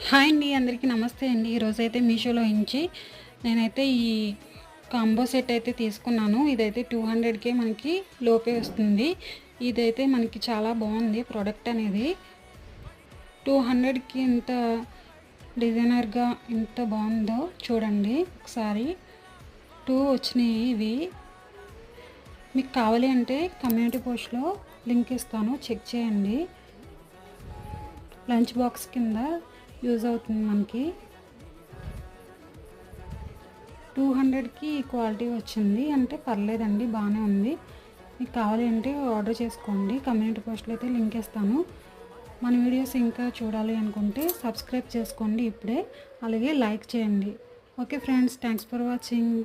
Hi అండి, అందరికీ నమస్తే అండి. ఈరోజైతే మీషోలో నుంచి నేనైతే ఈ కాంబో సెట్ అయితే తీసుకున్నాను. ఇదైతే 200కే మనకి లోపే వస్తుంది. ఇదైతే మనకి చాలా బాగుంది ప్రోడక్ట్ అనేది. 200కి ఇంత డిజైనర్గా ఎంత బాగుందో చూడండి ఒకసారి. 2 వచ్చినాయి ఇవి. మీకు కావాలి అంటే కమ్యూనిటీ పోస్ట్లో లింక్ ఇస్తాను, చెక్ చేయండి. లంచ్ బాక్స్ కింద యూజ్ అవుతుంది మనకి. 200కి క్వాలిటీ వచ్చింది అంటే పర్లేదండి, బాగానే ఉంది. మీకు కావాలి అంటే ఆర్డర్ చేసుకోండి. కమ్యూనిటీ పోస్ట్లో అయితే లింక్ ఇస్తాను. మన వీడియోస్ ఇంకా చూడాలి అనుకుంటే సబ్స్క్రైబ్ చేసుకోండి ఇప్పుడే, అలాగే లైక్ చేయండి. Okay friends, thanks for watching.